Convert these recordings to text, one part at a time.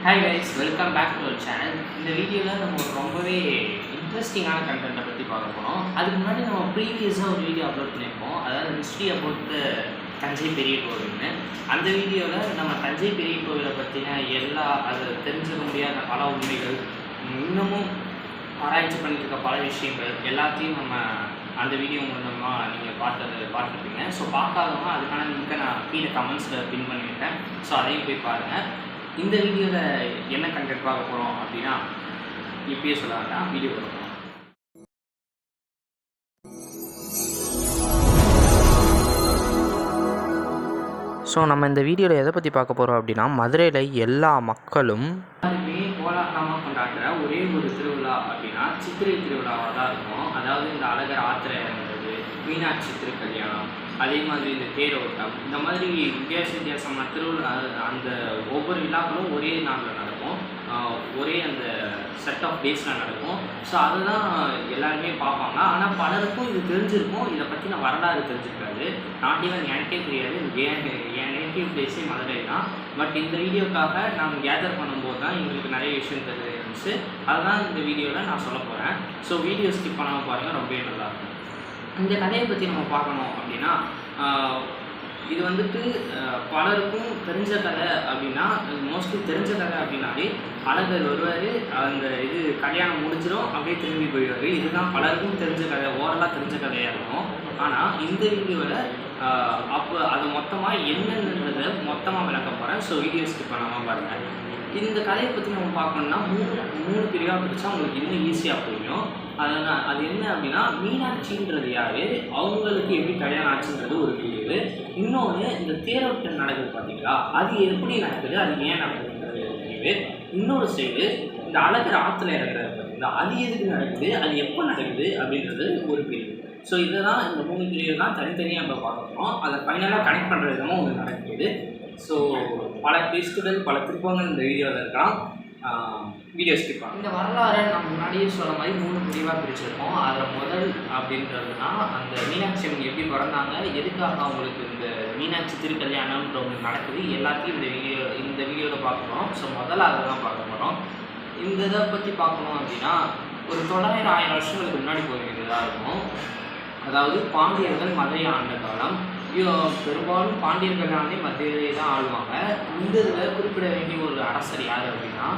Hi guys, welcome back to our channel. இந்த வீடியோவில் நம்ம ஒரு ரொம்பவே இன்ட்ரெஸ்டிங்கான கண்டென்ட்டை பற்றி பார்க்க போகிறோம். அதுக்கு முன்னாடி நம்ம ப்ரீவியஸாக ஒரு வீடியோ அப்லோட் பண்ணியிருப்போம், அதாவது ஹிஸ்ட்ரி அபவுட் தஞ்சை பெரிய கோவில்னு. அந்த வீடியோவில் நம்ம தஞ்சை பெரிய கோவிலை பற்றின அது தெரிஞ்சுக்க முடியாத பல உண்மைகள், இன்னமும் ஆராய்ச்சி பண்ணிட்டு இருக்க பல விஷயங்கள் எல்லாத்தையும் நம்ம அந்த வீடியோ மூலமாக நீங்கள் பார்த்துருப்பீங்க. ஸோ பார்க்காதவங்க அதுக்கான லிங்கை நான் கீழே கமெண்ட்ஸில் பின் பண்ணிவிட்டேன். ஸோ அதையும் போய் பாருங்கள். இந்த வீடியோவில் என்ன கண்டென்ட் பார்க்க போகிறோம் அப்படின்னா, இப்பயே சொல்ல வேண்டாம், வீடியோ பார்க்க போகிறோம். ஸோ நம்ம இந்த வீடியோவில் எதை பற்றி பார்க்க போகிறோம் அப்படின்னா, மதுரையில் எல்லா மக்களும் கோலாகலமாக கொண்டாடுற ஒரே ஒரு திருவிழா அப்படின்னா சித்திரை திருவிழாவாக தான் இருக்கும். அதாவது இந்த அழகர் ஆத்திரை இறங்குறது, மீனாட்சி திருக்கல்யாணம், அதே மாதிரி இந்த தேரோட்டம், இந்த மாதிரி வித்தியாசமான திருவிழா. அந்த ஒவ்வொரு விழாக்களும் ஒரே நாளில் நடக்கும், ஒரே அந்த செட் ஆஃப் டேஸில் நடக்கும். ஸோ அதுதான் எல்லாருமே பார்ப்பாங்க. ஆனால் பலருக்கும் இது தெரிஞ்சிருக்கும், இதை பற்றின வரலாறு தெரிஞ்சிருக்காது. நாட் ஈவன் எனக்கே தெரியாது. என் நேட்டிவ் பிளேஸே மதுரை தான். பட் இந்த வீடியோக்காக நாங்கள் கேதர் பண்ணும்போது தான் எங்களுக்கு நிறைய விஷயம் தெரிஞ்சிருந்துச்சு. அதுதான் இந்த வீடியோவில் நான் சொல்ல போகிறேன். ஸோ வீடியோ ஸ்கிப் பண்ணாமல் பாருங்கள், ரொம்பவே நல்லாயிருக்கும். இந்த கதையை பற்றி நம்ம பார்க்கணும் அப்படின்னா, இது வந்துட்டு பலருக்கும் தெரிஞ்ச கதை அப்படின்னா, மோஸ்ட்லி தெரிஞ்ச கதை அப்படின்னாலே அழகர் வருவார், அந்த இது கல்யாணம் முடிஞ்சிடும், அப்படியே திரும்பி போயிடுவார். இதுதான் பலருக்கும் தெரிஞ்ச கதை, ஓரலாக தெரிஞ்ச கதையாக இருக்கும். ஆனால் இந்த வீடியோவில் அப்போ அது மொத்தமாக என்னென்னதை மொத்தமாக விளக்க போகிறேன். ஸோ வீடியோ ஸ்கிப் பண்ணாமல் பாருங்கள். இந்த கதையை பற்றி நம்ம பார்க்கணுன்னா மூணு பிரிவாக பிடிச்சா உங்களுக்கு இன்னும் ஈஸியாக புரியும். அது என்ன அப்படின்னா, மீனாட்சின்றது யார், அவங்களுக்கு எப்படி கல்யாணம் ஆச்சுன்றது ஒரு பிரிவு. இன்னொன்று, இந்த தேரோட்டம் நடக்குது பார்த்தீங்களா, அது எப்படி நடக்குது, அது ஏன் நடக்குதுன்றது ஒரு பிரிவு. இன்னொரு சைடு இந்த அழகர் ஆற்றுல இறங்குறது பார்த்தீங்களா, அது எதுக்கு நடக்குது, அது எப்போ நடக்குது அப்படின்றது ஒரு பிரிவு. ஸோ இதை தான் இந்த 3 பிரிவு தான் தனித்தனியாக நம்ம பார்க்குறோம். அதை ஃபைனலாக கனெக்ட் பண்ணுற விதமும் ஒன்று நடக்குது. ஸோ பல ட்விஸ்ட்டுகள், பல திருப்பங்கள் இந்த வீடியோவில் இருக்கலாம். வீடியோ ஸ்கிப் பண்ணலாம். இந்த வரலாறை நம்ம முன்னாடியே சொல்ல மாதிரி 3 பிரிவாக பிரிச்சிருக்கோம். அதில் முதல் அப்படின்றதுனா, அந்த மீனாட்சி அம்மன் எப்படி பிறந்தாங்க, எதுக்காக அவங்களுக்கு இந்த மீனாட்சி திருக்கல்யாணம்ன்ற ஒன்று நடக்குது, எல்லாத்தையும் இந்த வீடியோவில் பார்க்க போகிறோம். ஸோ முதல்ல அதை தான் பார்க்க போகிறோம். இந்த இதை பற்றி பார்க்கணும் அப்படின்னா, ஒரு 900-1000 வருஷங்களுக்கு முன்னாடி போயிருக்கிறதா இருக்கும். அதாவது பாண்டியர்கள் மதுரை ஆண்ட காலம். பெரும்பாலும் பாண்டியர்கள் ஆண்டே மதுரையை தான் ஆளுவாங்க. இந்த இதில் குறிப்பிட வேண்டிய ஒரு அரசர் யார் அப்படின்னா,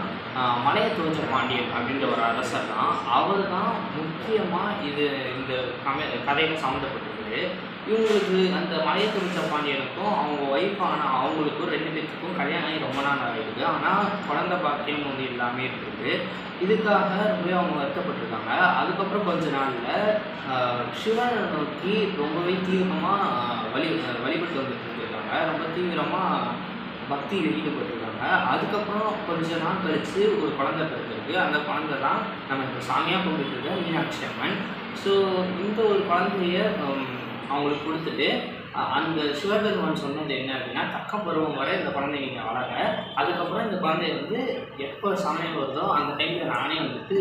மலையத்துவச்ச பாண்டியன் அப்படின்ற ஒரு அரசர் தான். அவர் தான் முக்கியமாக இந்த கதையில் சம்மந்தப்பட்டிருக்குது. இவங்களுக்கு அந்த மலையத்துவச்ச பாண்டியனுக்கும் அவங்க ஒய்ஃபான அவங்களுக்கும் 2 பேர்த்துக்கும் கல்யாணம் ஆகி ரொம்ப நாள் ஆகிடுது. ஆனால் குழந்தை பாக்கியம் வந்து எல்லாமே இருக்குது. இதுக்காக ரொம்பவே அவங்க வருத்தப்பட்டிருக்காங்க. அதுக்கப்புறம் கொஞ்ச நாளில் சிவனை நோக்கி ரொம்பவே தீவிரமாக வழிபட்டு வந்துட்டு இருந்திருக்காங்க. ரொம்ப தீவிரமாக பக்தியில் ஈடுபட்டிருக்காங்க. அதுக்கப்புறம் கொஞ்ச நாள் கழித்து ஒரு குழந்தை பிறந்திருக்கு. அந்த குழந்தை தான் நம்ம இப்போ சாமியாக கொண்டுட்டு இருக்க மீனாட்சி அம்மன். ஸோ இந்த ஒரு குழந்தைய அவங்களுக்கு கொடுத்துட்டு, அந்த சிவபெருமான் சொன்னது என்ன அப்படின்னா, தக்க பருவம் வரை இந்த குழந்தை நீங்கள் வளர, அதுக்கப்புறம் இந்த குழந்தைய வந்து எப்போ சமயம் வருதோ அந்த டைமில் நானே வந்துட்டு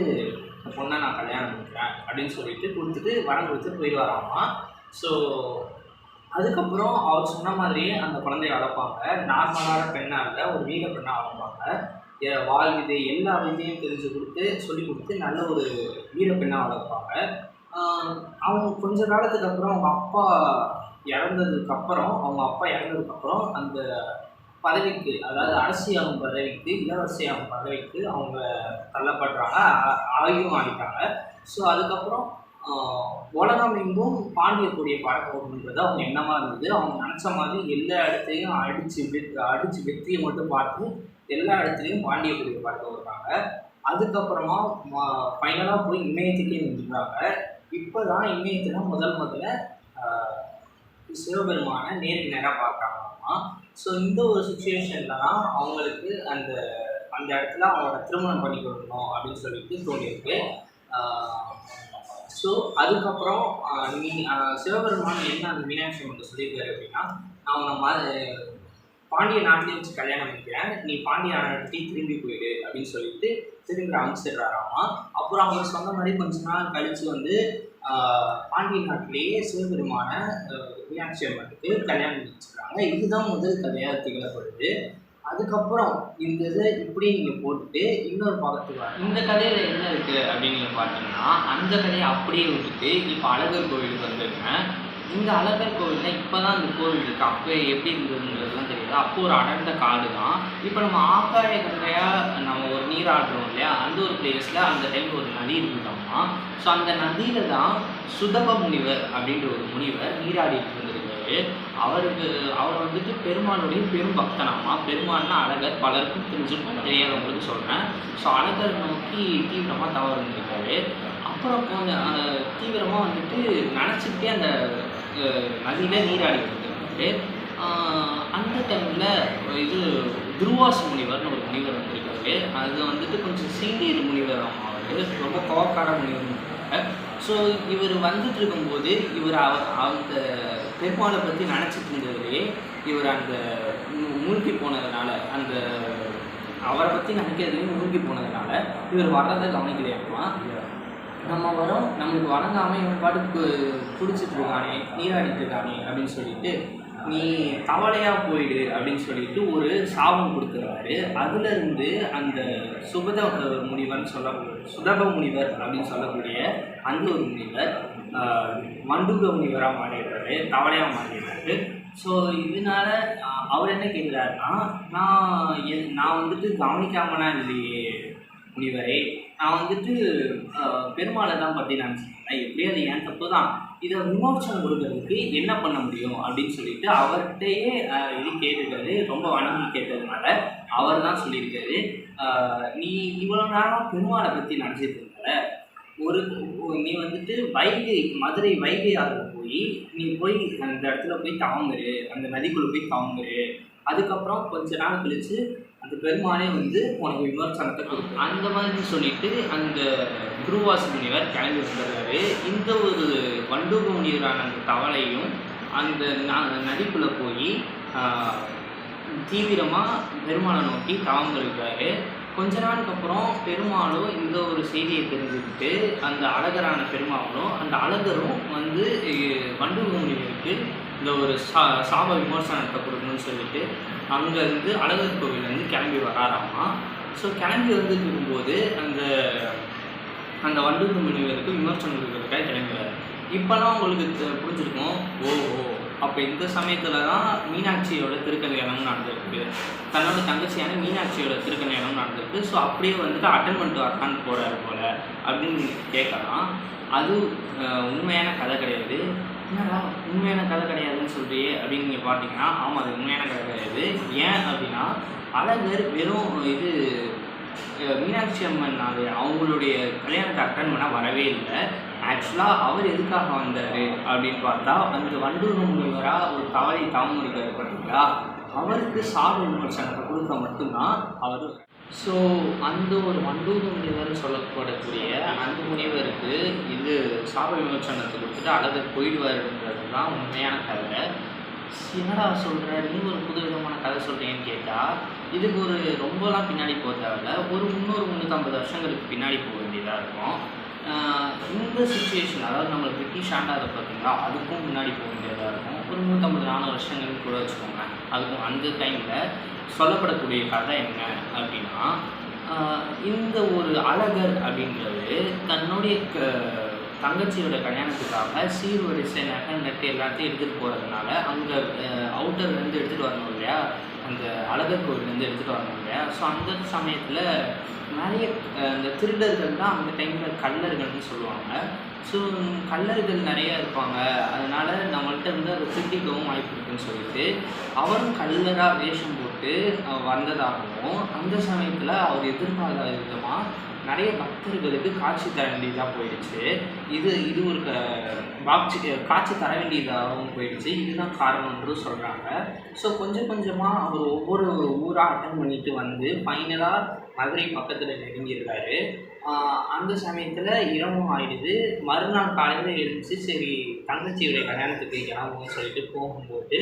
இந்த பொண்ணை நான் கல்யாணம் பண்ணிக்கிறேன் அப்படின்னு சொல்லிட்டு கொடுத்துட்டு வரம் கொடுத்து போயிடுவாராமா. ஸோ அதுக்கப்புறம் அவர் சொன்ன மாதிரியே அந்த குழந்தைய வளர்ப்பாங்க. நார்மலான பெண்ணாக இல்லை, ஒரு வீர பெண்ணாக வளர்ப்பாங்க. வாழ் விதை எல்லா விதையும் சொல்லி கொடுத்து நல்ல ஒரு வீர பெண்ணாக வளர்ப்பாங்க. அவங்க கொஞ்ச காலத்துக்கு அப்புறம் அவங்க அப்பா இறந்ததுக்கப்புறம் அந்த பதவிக்கு, அதாவது அரசியாகும் பதவிக்கு, இளவரசியாகும் பதவிக்கு அவங்க தள்ளப்படுறாங்க, ஆகியும் ஆகிட்டாங்க. ஸோ அதுக்கப்புறம் உலகம் எங்கும் பாண்டியக்கூடிய பழக்கம்ன்றது அவங்க என்னமாக இருந்தது. அவங்க நினச்ச மாதிரி எல்லா இடத்துலையும் அடித்து வெற்றியை மட்டும் பார்த்து எல்லா இடத்துலையும் பாண்டியக்கூடிய பழக்கம் வருவாங்க. அதுக்கப்புறமா ஃபைனலாக போய் இமயத்துக்கே வந்துடுறாங்க. இப்போ தான் இமயத்தில் முதல்ல சிவபெருமானை நேருக்கு நேராக பார்க்குறாங்களாமா. ஸோ இந்த ஒரு சுச்சுவேஷனில் தான் அவங்களுக்கு அந்த இடத்துல அவங்களோட திருமணம் பண்ணி கொடுக்கணும் அப்படின்னு சொல்லிட்டு தோணியிருக்கு. ஸோ அதுக்கப்புறம் சிவபெருமான் என்ன அந்த மீனாட்சி அம்மன் சொல்லியிருக்காரு அப்படின்னா, நான் உன்னை பாண்டிய நாட்டிலே வச்சு கல்யாணம் பண்ணிக்கிறேன், நீ பாண்டிய நாட்டி திரும்பி போயிடு அப்படின்னு சொல்லிட்டு திரும்பி அமைச்சிடுறாராமா. அப்புறம் அவங்க சொன்ன மாதிரி கொஞ்ச நாள் கழித்து வந்து பாண்டிய நாட்டிலேயே சிவபெருமான மீனாட்சி அம்மனுக்கு கல்யாணம் பண்ணிச்சுக்கிறாங்க. இதுதான் முதல் கதையாக திகழப்படுது. அதுக்கப்புறம் இந்த இதை இப்படி நீங்கள் போட்டுட்டு இன்னொரு பக்கத்துக்கு வர இந்த கதையில் என்ன இருக்குது அப்படின்னு நீங்கள் பார்த்தீங்கன்னா அந்த கதையை அப்படியே விட்டுட்டு இப்போ அழகர் கோவிலுக்கு வந்துருக்கேன். இந்த அழகர் கோவிலில் இப்போ தான் இந்த கோவில் இருக்குது. அப்போ எப்படி இருந்ததுங்கிறதுலாம் தெரியாது. அப்போது ஒரு அடர்ந்த காடு தான். இப்போ நம்ம ஆகாய கங்கையாக நம்ம ஒரு நீராடுறோம் இல்லையா, அந்த ஒரு பிளேஸில் அந்த டைமில் ஒரு நதி இருந்துட்டோம்னா, ஸோ அந்த நதியில் தான் சுதப முனிவர் அப்படின்ற ஒரு முனிவர் நீராடிட்டு இருந்திருக்காரு. அவர் வந்துட்டு பெருமாளுடைய பெரும் பக்தனாமா. பெருமாள்னா அழகர், பலருக்கும் தெரிஞ்சிருக்கும், தெரியாதவங்களுக்கு சொல்கிறேன். ஸோ அழகர் நோக்கி தீவிரமாக தவறு இருந்திருக்காரு. அப்புறம் கொஞ்சம் தீவிரமாக வந்துட்டு நினச்சிக்கிட்டே அந்த நதியில் நீராடிட்டு இருந்திருக்காரு. அந்த டைமில் இது துர்வாச முனிவர்னு ஒரு முனிவர் வந்திருக்காரு. அது வந்துட்டு கொஞ்சம் சீனியர் முனிவர் அவர், ரொம்ப கோவக்கார முனிவர். ஸோ இவர் வந்துட்டு இருக்கும்போது இவர் அந்த பெருமாளை பற்றி நினச்சிட்டு இருந்ததுலேயே இவர் அந்த மூழ்கி போனதுனால, அந்த அவரை பற்றி நினைக்கிறதுலேயும் மூழ்கி போனதுனால இவர் வர்றதை கவனிக்கலையாமா. நம்ம வரோம், நம்மளுக்கு வணங்காமல் இவன் பாட்டுக்கு குடிச்சிட்டு இருக்கானே, நீராடிட்டு இருக்கானே அப்படின்னு சொல்லிட்டு நீ தவளையாக போயிடு அப்படின்னு சொல்லிட்டு ஒரு சாபம் கொடுத்துருவாரு. அதுலேருந்து அந்த சுதப முனிவர் அப்படின்னு சொல்லக்கூடிய அந்த ஒரு முனிவர் மண்டுக முனிவராக மாறிடுறாரு, தவளையாக மாறிடுறாரு. ஸோ இதனால அவர் என்ன கேட்குறாருன்னா, நான் வந்துட்டு கவனிக்காமனா இல்லையே முனிவரே, நான் வந்துட்டு பெருமாளை தான் பற்றி நினச்சிருக்கேன், எப்படியும் அது ஏன் தப்பு தான், இதை விமோசனம் கொடுக்கறதுக்கு என்ன பண்ண முடியும் அப்படின்னு சொல்லிட்டு அவர்கிட்டயே இது கேட்டிருக்காரு. ரொம்ப வணங்கி கேட்டதுனால அவர் தான் சொல்லியிருக்காரு, நீ இவ்வளோ நேரம் பெருமாளை பற்றி நினச்சிட்டு இருந்தால, நீ வந்துட்டு மதுரை வைகை ஆறு நீ போய் அந்த இடத்துல போய் தவங்குரு, அந்த நதிக்குள்ளே போய் தவங்குரு. அதுக்கப்புறம் கொஞ்ச நாள் கழிச்சு அந்த பெருமானே வந்து உனக்கு விமர்சனத்தை கொடுக்கும் அந்த மாதிரி சொல்லிட்டு அந்த துர்வாச முனிவர் கிளம்பி வந்துடுறாரு. இந்த ஒரு வண்டூக முனிவரான அந்த தவளையும் அந்த நதிக்குள்ளே போய் தீவிரமாக பெருமாளை நோக்கி தவம் இருக்காரு. கொஞ்ச நாளுக்கு அப்புறம் பெருமாளும் இந்த ஒரு செய்தியை தெரிஞ்சுக்கிட்டு அந்த அழகரான பெருமாளும் அந்த அழகரும் வந்து வண்டூக முனிவருக்கு இந்த ஒரு சாப விமர்சனத்தை கொடுக்கணும்னு சொல்லிட்டு அங்கேருந்து அழகர் கோவிலேருந்து கிளம்பி வராராமா. ஸோ கிளம்பி வந்துட்டு இருக்கும்போது அந்த வண்டூக முனிவருக்கு விமர்சனம் கொடுக்கறதுக்காக கிளம்பி வராரு. இப்போலாம் உங்களுக்கு புரிஞ்சிருக்கும், அப்போ இந்த சமயத்தில் தான் மீனாட்சியோட திருக்கல்யாணம் நடந்திருக்கு, தன்னோட தங்கச்சியான மீனாட்சியோட திருக்கல்யாணம் நடந்திருக்கு. ஸோ அப்படியே வந்துட்டு அட்டன் பண்ணிட்டு வரலான்னு போகிறாரு போல் அப்படின்னு கேட்கலாம். அது உண்மையான கதை கிடையாது. என்னடா உண்மையான கதை கிடையாதுன்னு சொல்றியே அப்படின்னு நீங்கள் பார்த்தீங்கன்னா, ஆமாம், அது உண்மையான கதை கிடையாது. ஏன் அப்படின்னா அழகர் வெறும் மீனாட்சி அம்மன் அவங்களுடைய கல்யாணத்தை அட்டன் பண்ண வரவே இல்லை. ஆக்சுவலாக அவர் எதுக்காக வந்தார் அப்படின்னு பார்த்தா, அந்த வண்டூக முனிவராக ஒரு தவளை தவம் இருக்காரு பார்த்தீங்களா, அவருக்கு சாப விமர்சனத்தை கொடுக்க மட்டும்தான் அவர். ஸோ அந்த ஒரு வண்டூக முனிவர்னு சொல்லப்படக்கூடிய அந்த முனிவருக்கு இது சாப விமர்சனத்தை கொடுத்துட்டு அழகர் போயிடுவாருன்றது தான் உண்மையான கதை. என்னடா சொல்கிற, நீ ஒரு புது விதமான கதை சொல்கிறீங்கன்னு கேட்டால், இதுக்கு ஒரு ரொம்பலாம் பின்னாடி போக தேவையில்ல, ஒரு 350 வருஷங்களுக்கு பின்னாடி போக வேண்டியதாக இருக்கும். இந்த சுச்சுவேஷன், அதாவது நம்ம பிரிட்டிஷ் ஆண்டாத பார்த்தீங்களா, அதுக்கும் முன்னாடி போக வேண்டியதாக இருக்கும். ஒரு 350-400 வருஷங்களுக்கு கூட வச்சுக்கோங்க. அதுக்கும் அந்த டைமில் சொல்லப்படக்கூடிய கதை என்ன அப்படின்னா, இந்த ஒரு அழகர் அப்படின்றது தன்னுடைய தங்கச்சியோட கல்யாணத்துக்காக சீர்வரிசை நகை நட்டு எல்லாத்தையும் எடுத்துகிட்டு போகிறதுனால அங்கே அவுட்டர்லேருந்து எடுத்துகிட்டு வரணும் இல்லையா, அந்த அழகர் கோவிலேருந்து எடுத்துகிட்டு வரணும் இல்லையா. ஸோ அந்த சமயத்தில் நிறைய இந்த திருடர்கள் தான் அந்த டைமில் கள்ளர்கள்னு சொல்லுவாங்க. ஸோ கள்ளர்கள் நிறையா இருப்பாங்க, அதனால் நம்மள்கிட்ட இருந்து அதை திருடிக்கவும் வாய்ப்பு இருக்குன்னு சொல்லிட்டு அவரும் கள்ளராக வேஷம் போட்டு வந்ததாகவும், அந்த சமயத்தில் அவர் எதிர்பாராத விதமாக நிறைய பக்தர்களுக்கு காட்சி தர வேண்டியதாக போயிடுச்சு. இது ஒரு காட்சி தர வேண்டியதாகவும் போயிடுச்சு. இதுதான் காரணம்னு சொல்கிறாங்க. ஸோ கொஞ்சம் கொஞ்சமாக அவர் ஒவ்வொரு ஊராக அட்டன் பண்ணிட்டு வந்து ஃபைனலாக மதுரை பக்கத்தில் நெருங்கியிருக்காரு. அந்த சமயத்தில் இரவும் ஆயிடுது. மறுநாள் காலையில் எழுந்துச்சு, சரி தங்கச்சியுடைய கல்யாணத்துக்கு கிளம்புன்னு சொல்லிட்டு போகும்போது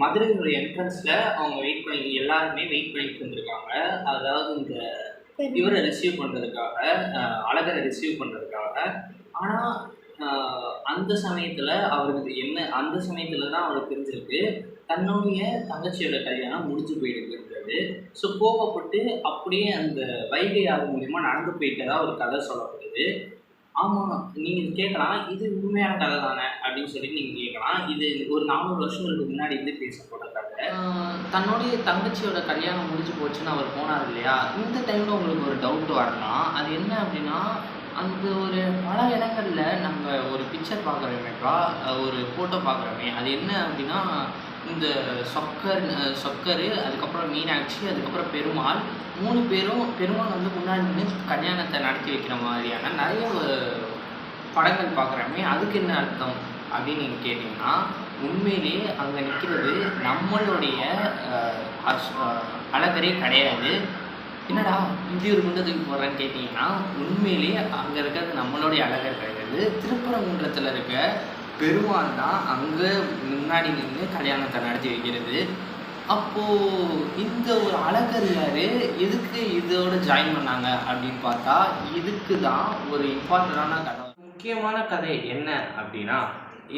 மதுரையோட என்ட்ரன்ஸில் அவங்க எல்லாருமே வெயிட் பண்ணிட்டு இருந்திருக்காங்க. அதாவது இந்த இவரை ரிசீவ் பண்ணுறதுக்காக, அழகரை ரிசீவ் பண்ணுறதுக்காக. ஆனால் அந்த சமயத்தில் அவருக்கு அந்த சமயத்தில் தான் அவருக்கு தெரிஞ்சிருக்கு, தன்னுடைய தங்கச்சியோட கல்யாணம் முடிஞ்சு போயிட்டு. ஸோ கோபப்பட்டு அப்படியே அந்த வைகை ஆறு மூலியமா நடந்து போயிட்டதா ஒரு கதை சொல்லப்படுது. ஆமாம், நீங்கள் கேட்கலாம் இது உண்மையான கதை தானே அப்படின்னு சொல்லி நீங்கள் கேட்கலாம். இது ஒரு 400 வருஷங்களுக்கு முன்னாடி இருந்து பேசப்பட்ட கதை. தன்னுடைய தங்கச்சியோட கல்யாணம் முடிஞ்சு போச்சுன்னு அவர் போனார் இல்லையா, இந்த டைமில் உங்களுக்கு ஒரு டவுட் வரலாம். அது என்ன அப்படின்னா, அந்த ஒரு பல இடங்கள்ல நம்ம ஒரு பிக்சர் பார்க்குறோமேப்பா, ஒரு ஃபோட்டோ பார்க்குறோமே, அது என்ன அப்படின்னா இந்த சொக்கரு, அதுக்கப்புறம் மீனாட்சி, அதுக்கப்புறம் பெருமாள் 3 பேரும் பெருமாள் வந்து முன்னாடி நின்று கல்யாணத்தை நடத்தி வைக்கிற மாதிரியான நிறைய படங்கள் பார்க்குறோமே, அதுக்கு என்ன அர்த்தம் அப்படின்னு நீங்கள் கேட்டிங்கன்னா, உண்மையிலேயே அங்கே நிற்கிறது நம்மளுடைய அழகரே கிடையாது. என்னடா இப்படி ஒரு குண்டத்துக்கு போடுறேன்னு கேட்டிங்கன்னா, உண்மையிலேயே அங்கே இருக்கிறது நம்மளுடைய அழகர் கிடையாது. திருப்பரங்குன்றத்தில் இருக்க பெருமாள் தான் அங்கே முன்னாடி நின்று கல்யாணத்தை நடத்தி வைக்கிறது. அப்போது இந்த ஒரு அழகர் யார், எதுக்கு இதோட ஜாயின் பண்ணாங்க அப்படின்னு பார்த்தா, இதுக்கு தான் ஒரு இம்பார்ட்டண்டான கதை. முக்கியமான கதை என்ன அப்படின்னா,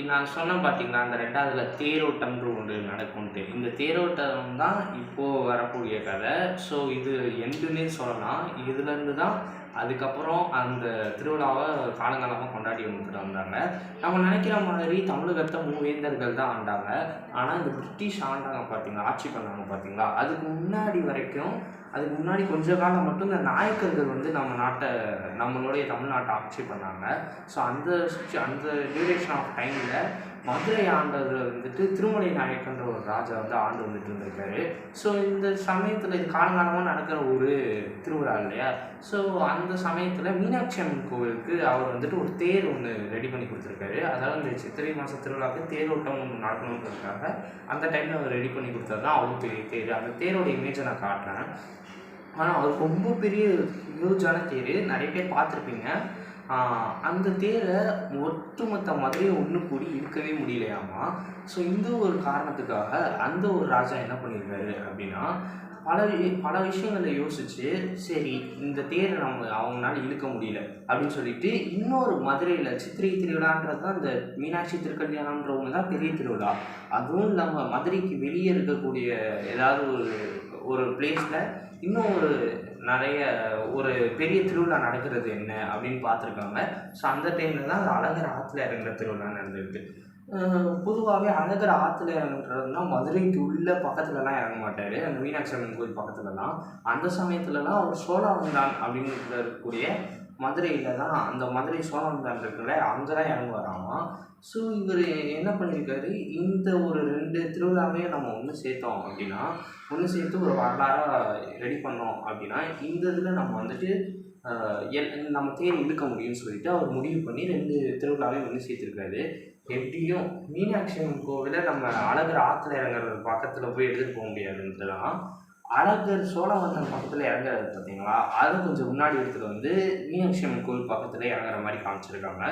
நான் சொன்னேன் பார்த்தீங்களா, அந்த 2வதுல தேரோட்டம்ன்ற ஒன்று நடக்கும்ட்டு. இந்த தேரோட்டம் தான் இப்போது வரக்கூடிய கதை. ஸோ இது எண்டுன்னே சொல்லலாம். இதுலேருந்து தான் அதுக்கப்புறம் அந்த திருவிழாவை காலங்காலமாக கொண்டாடி வந்துட்டு வந்தாங்க. நம்ம நினைக்கிற மாதிரி தமிழகத்தை 3 வேந்தர்கள் தான் ஆண்டாங்க. ஆனால் இந்த பிரிட்டிஷ் ஆண்டாங்க பார்த்தீங்களா, ஆட்சி பண்ணாங்க பார்த்தீங்களா, அதுக்கு முன்னாடி கொஞ்ச காலம் மட்டும் இந்த நாயக்கர்கள் வந்து நம்மளுடைய தமிழ்நாட்டை ஆட்சி பண்ணாங்க. ஸோ அந்த டியூரேஷன் ஆஃப் டைமில் மதுரை ஆண்டது வந்துட்டு திருமலை நாயக்கன்ற ஒரு ராஜா வந்து ஆண்டு வந்துட்டு இருந்திருக்காரு. ஸோ இந்த சமயத்தில் இது காலங்காலமாக நடக்கிற ஒரு திருவிழா இல்லையா. ஸோ அந்த சமயத்தில் மீனாட்சி அம்மன் கோவிலுக்கு அவர் வந்துட்டு ஒரு தேர் ஒன்று ரெடி பண்ணி கொடுத்துருக்காரு. அதாவது இந்த சித்திரை மாத திருவிழாவுக்கு தேரோட்டம் ஒன்று நடக்கணுன்றதுக்காக அந்த டைமில் அவர் ரெடி பண்ணி கொடுத்தது தான் அவ்வளோ பெரிய தேர். அந்த தேரோட இமேஜை நான் காட்டுறேன். ஆனால் அது ரொம்ப பெரிய ஹியூஜான தேர், நிறைய பேர் பார்த்துருப்பீங்க. அந்த தேரை ஒட்டுமொத்த மதுரையை ஒன்று கூடி இருக்கவே முடியலையாமா. ஸோ இந்த ஒரு காரணத்துக்காக அந்த ஒரு ராஜா என்ன பண்ணியிருக்காரு அப்படின்னா, பல விஷயங்களை யோசிச்சு, சரி இந்த தேரை அவங்களால இழுக்க முடியல அப்படின்னு சொல்லிட்டு இன்னொரு மதுரையில் சித்திரை திருவிழான்றது தான் இந்த மீனாட்சி திருக்கல்யாணம்ன்ற ஒன்று தான் பெரிய திருவிழா. அதுவும் இல்லாமல் மதுரைக்கு வெளியே இருக்கக்கூடிய ஏதாவது ஒரு பிளேஸில் இன்னும் ஒரு பெரிய திருவிழா நடக்கிறது என்ன அப்படின்னு பார்த்துருக்காங்க. ஸோ அந்த டைமில் தான் அந்த அழகர் ஆற்றுல இறங்குற திருவிழா நடந்திருக்கு. பொதுவாகவே அழகர் ஆற்றுல இறங்குறதுனா மதுரைக்கு உள்ள பக்கத்துலலாம் இறங்க மாட்டார், அந்த மீனாட்சி அம்மன் கோயில் பக்கத்துலலாம். அந்த சமயத்துலலாம் அவர் சோழவந்தான் அப்படின்னு இருக்கக்கூடிய மதுரையில் தான், அந்த மதுரை சோழவந்தான் இருக்குல்ல, அங்கே தான் இறங்குவாராமா. ஸோ இவர் என்ன பண்ணியிருக்காரு, இந்த ஒரு 2 திருவிழாவையும் நம்ம ஒன்று சேர்த்தோம் அப்படின்னா, ஒன்று சேர்த்து ஒரு வரலாறாக ரெடி பண்ணோம் அப்படின்னா, இந்த இதில் நம்ம வந்துட்டு நம்ம தேர் இழுக்க முடியும்னு சொல்லிட்டு அவர் முடிவு பண்ணி 2 திருவிழாவையும் ஒன்று சேர்த்துருக்காரு. எப்படியும் மீனாட்சி அம்மன் கோவிலை நம்ம அழகர் ஆற்றுல இறங்குறது பக்கத்தில் போய் எடுத்துகிட்டு போக முடியாதுன்றதுலாம், அழகர் சோழவந்தான் பக்கத்தில் இறங்குறது பார்த்தீங்களா, அதை கொஞ்சம் முன்னாடி எடுத்துகிட்டு வந்து மீனாட்சி அம்மன் கோவில் பக்கத்தில் இறங்குற மாதிரி காமிச்சிருக்காங்க.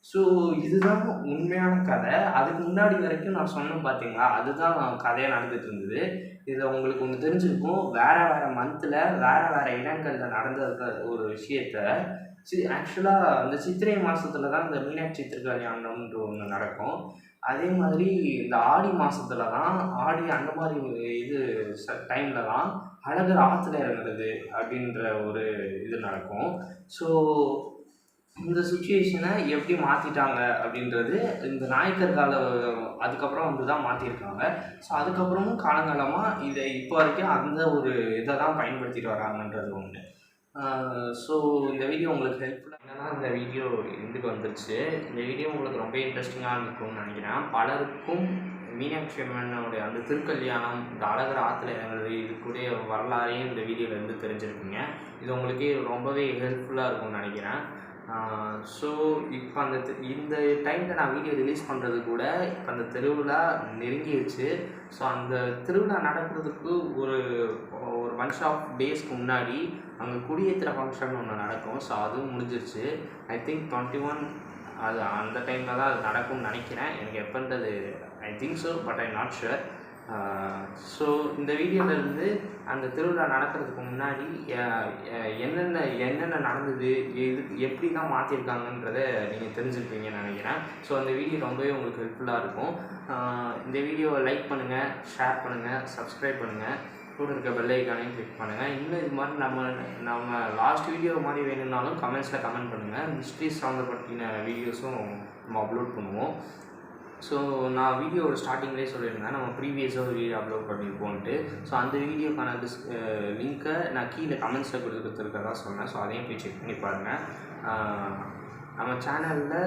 ஸோ இதுதான் உண்மையான கதை. அதுக்கு முன்னாடி வரைக்கும் நான் சொன்னேன் பார்த்தீங்களா, அதுதான் கதையாக நடந்துகிட்டு இருந்தது. இதில் உங்களுக்கு ஒன்று தெரிஞ்சிருக்கும், வேறு மந்தில் வேறு இடங்களில் நடந்த ஒரு விஷயத்த ஆக்சுவலாக அந்த சித்திரை மாதத்தில் தான் இந்த மீனாட்சி திருக்கல்யாணம்ன்ற ஒன்று நடக்கும். அதே மாதிரி இந்த ஆடி மாதத்துல தான், ஆடி அந்த மாதிரி டைமில் தான் அழகர் ஆற்றுல இறங்குறது அப்படின்ற ஒரு இது நடக்கும். ஸோ இந்த சுச்சுவேஷனை எப்படி மாற்றிட்டாங்க அப்படின்றது இந்த நாயக்கர் அதுக்கப்புறம் வந்து தான் மாற்றிருக்காங்க. ஸோ அதுக்கப்புறமும் காலங்காலமாக இதை இப்போ வரைக்கும் அந்த ஒரு இதை தான் பயன்படுத்திட்டு வராங்கன்றது ஒன்று. ஸோ இந்த வீடியோ உங்களுக்கு ஹெல்ப்ஃபுல்லாக என்னென்னா, இந்த வீடியோ எண்டுக்கு வந்துருச்சு. இந்த வீடியோ உங்களுக்கு ரொம்ப இன்ட்ரெஸ்டிங்காக இருக்கும்னு நினைக்கிறேன். பலருக்கும் மீனாட்சி அம்மனுடைய அந்த திருக்கல்யாணம், இந்த அழகர் ஆற்றுல இறங்குறது, இதுக்குடைய வரலாறையும் இந்த வீடியோவிலேருந்து தெரிஞ்சிருக்கீங்க. இது உங்களுக்கு ரொம்பவே ஹெல்ப்ஃபுல்லாக இருக்கும்னு நினைக்கிறேன். ஸோ இப்போ இந்த டைமில் நான் வீடியோ ரிலீஸ் பண்ணுறது கூட இப்போ அந்த திருவிழா நெருங்கிடுச்சு. ஸோ அந்த திருவிழா நடக்கிறதுக்கு ஒரு பஞ்ச் ஆஃப் டேஸ்க்கு முன்னாடி அங்கே குடியேற்றுற ஃபங்க்ஷன் ஒன்று நடக்கும். ஸோ அதுவும் முடிஞ்சிருச்சு. ஐ திங்க் 21 அது அந்த டைமில் தான் அது நடக்கும்னு நினைக்கிறேன். எனக்கு எப்போன்றது I think so, but I not sure. So இந்த வீடியோவிலேருந்து அந்த திருவிழா நடக்கிறதுக்கு முன்னாடி என்னென்ன நடந்தது, எப்படிலாம் மாற்றிருக்காங்கன்றதை நீங்கள் தெரிஞ்சுருப்பீங்கன்னு நினைக்கிறேன். ஸோ அந்த வீடியோ ரொம்பவே உங்களுக்கு ஹெல்ப்ஃபுல்லாக இருக்கும். இந்த வீடியோவை லைக் பண்ணுங்கள், ஷேர் பண்ணுங்கள், சப்ஸ்கிரைப் பண்ணுங்கள், கூட இருக்க பெல் ஐக்கானையும் கிளிக் பண்ணுங்கள். இன்னும் இது மாதிரி நம்ம லாஸ்ட் வீடியோ மாதிரி வேணும்னாலும் கமெண்ட்ஸில் கமெண்ட் பண்ணுங்கள். மிஸ்ட்ரிஸ் சம்மந்தப்பட்டின வீடியோஸும் நம்ம அப்லோட் பண்ணுவோம். ஸோ நான் வீடியோவோட ஸ்டார்டிங்லேயே சொல்லியிருந்தேன், நம்ம ப்ரீவியஸாக ஒரு வீடியோ அப்லோட் பண்ணியிருப்போன்ட்டு. ஸோ அந்த வீடியோக்கான லிங்க்கை நான் கீழே கமெண்ட்ஸில் கொடுத்துருக்கதா சொன்னேன். ஸோ அதையும் போய் செக் பண்ணி பாருங்கள். நம்ம சேனலில்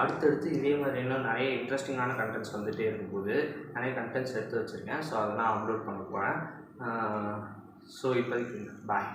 அடுத்தடுத்து இதே மாதிரி இன்னும் நிறைய இன்ட்ரெஸ்டிங்கான கண்டென்ட்ஸ் வந்துகிட்டே இருக்கும்போது நிறைய கண்டென்ட்ஸ் எடுத்து வச்சுருக்கேன். ஸோ அதை நான் அப்லோட் பண்ண போகிறேன். ஸோ இப்போதைக்கு பாய்.